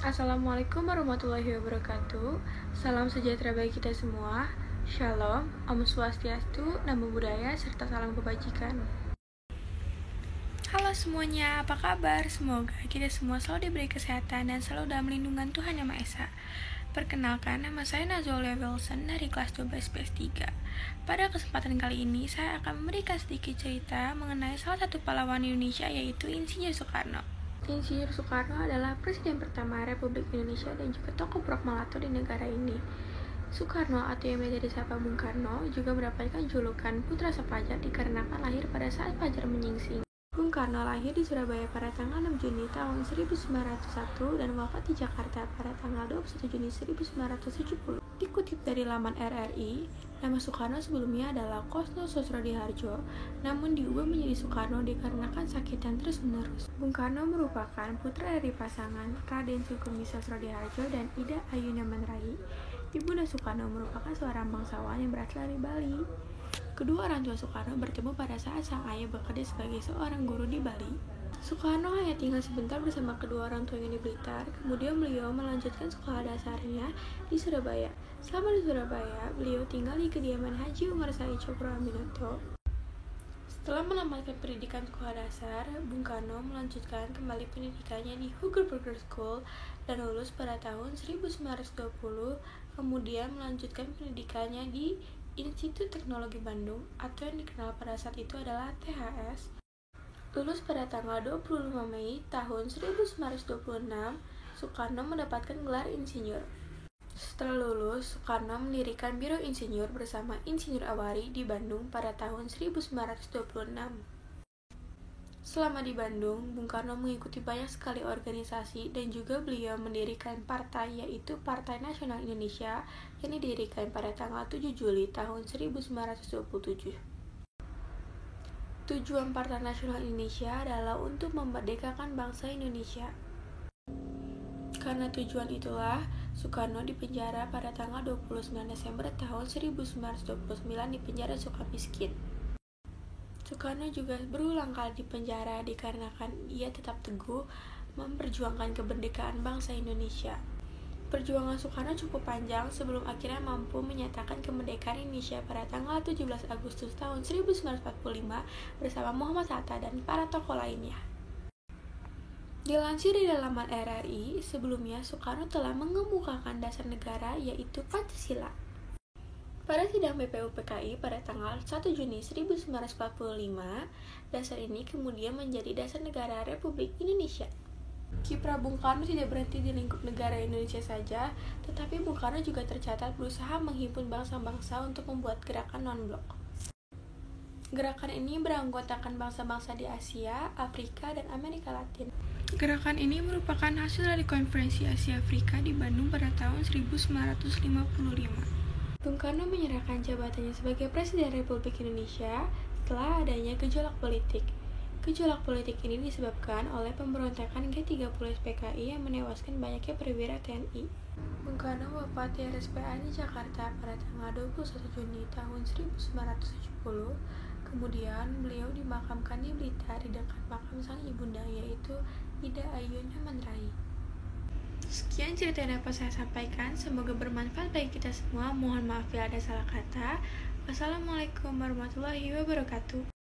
Assalamualaikum warahmatullahi wabarakatuh. Salam sejahtera bagi kita semua. Shalom, Om Swastiastu, Namo Buddhaya, serta salam kebajikan. Halo semuanya, apa kabar? Semoga kita semua selalu diberi kesehatan dan selalu dalam lindungan Tuhan Yang Maha Esa. Perkenalkan, nama saya Nazolia Wilson dari kelas 12 PS3. Pada kesempatan kali ini, saya akan memberikan sedikit cerita mengenai salah satu pahlawan Indonesia, yaitu Insinyur Soekarno. Insinyur Soekarno adalah presiden pertama Republik Indonesia dan juga tokoh proklamator di negara ini. Soekarno atau yang biasa disapa Bung Karno juga mendapatkan julukan Putra Sefajar dikarenakan lahir pada saat fajar menyingsing. Bung Karno lahir di Surabaya pada tanggal 6 Juni tahun 1901 dan wafat di Jakarta pada tanggal 21 Juni 1970. Dikutip dari laman RRI, nama Soekarno sebelumnya adalah Kosno Sosrodihardjo, namun diubah menjadi Soekarno dikarenakan sakit yang terus-menerus. Bung Karno merupakan putra dari pasangan Raden Sugeng Sosrodihardjo dan Ida Ayuna Manrai. Ibunda Soekarno merupakan seorang bangsawan yang berasal dari Bali. Kedua orang tua Soekarno bertemu pada saat sang ayah bekerja sebagai seorang guru di Bali. Soekarno hanya tinggal sebentar bersama kedua orang tuanya di Blitar, kemudian beliau melanjutkan sekolah dasarnya di Surabaya. Selama di Surabaya, beliau tinggal di kediaman Haji Umar Said Cokroaminoto. Setelah menamatkan pendidikan sekolah dasar, Bung Karno melanjutkan kembali pendidikannya di Huger Burger School dan lulus pada tahun 1920, kemudian melanjutkan pendidikannya di Institut Teknologi Bandung atau yang dikenal pada saat itu adalah THS. Lulus pada tanggal 25 Mei tahun 1926, Soekarno mendapatkan gelar insinyur. Setelah lulus, Soekarno mendirikan Biro Insinyur bersama Insinyur Awari di Bandung pada tahun 1926. Selama di Bandung, Bung Karno mengikuti banyak sekali organisasi dan juga beliau mendirikan partai, yaitu Partai Nasional Indonesia yang didirikan pada tanggal 7 Juli tahun 1927. Tujuan Partai Nasional Indonesia adalah untuk memerdekakan bangsa Indonesia. Karena tujuan itulah, Soekarno dipenjara pada tanggal 29 Desember tahun 1929 di penjara Sukamiskin. Soekarno juga berulang kali dipenjara dikarenakan ia tetap teguh memperjuangkan kemerdekaan bangsa Indonesia. Perjuangan Soekarno cukup panjang sebelum akhirnya mampu menyatakan kemerdekaan Indonesia pada tanggal 17 Agustus tahun 1945 bersama Muhammad Hatta dan para tokoh lainnya. Dilansir di laman RRI, sebelumnya Soekarno telah mengemukakan dasar negara, yaitu Pancasila. Pada sidang BPUPKI pada tanggal 1 Juni 1945, dasar ini kemudian menjadi dasar negara Republik Indonesia. Kiprah Bung Karno tidak berhenti di lingkup negara Indonesia saja, tetapi Bung Karno juga tercatat berusaha menghimpun bangsa-bangsa untuk membuat gerakan non-blok. Gerakan ini beranggotakan bangsa-bangsa di Asia, Afrika, dan Amerika Latin. Gerakan ini merupakan hasil dari Konferensi Asia Afrika di Bandung pada tahun 1955. Bung Karno menyerahkan jabatannya sebagai Presiden Republik Indonesia setelah adanya gejolak politik. Gejolak politik ini disebabkan oleh pemberontakan G30 SPKI yang menewaskan banyaknya perwira TNI. Bung Karno wafat di RSPA di Jakarta pada tanggal 21 Juni tahun 1970. Kemudian beliau dimakamkan di Blitar di dekat makam sang ibunda, yaitu Ida Ayuna Manrai. Sekian cerita yang dapat saya sampaikan, semoga bermanfaat bagi kita semua. Mohon maaf bila ada salah kata. Wassalamualaikum warahmatullahi wabarakatuh.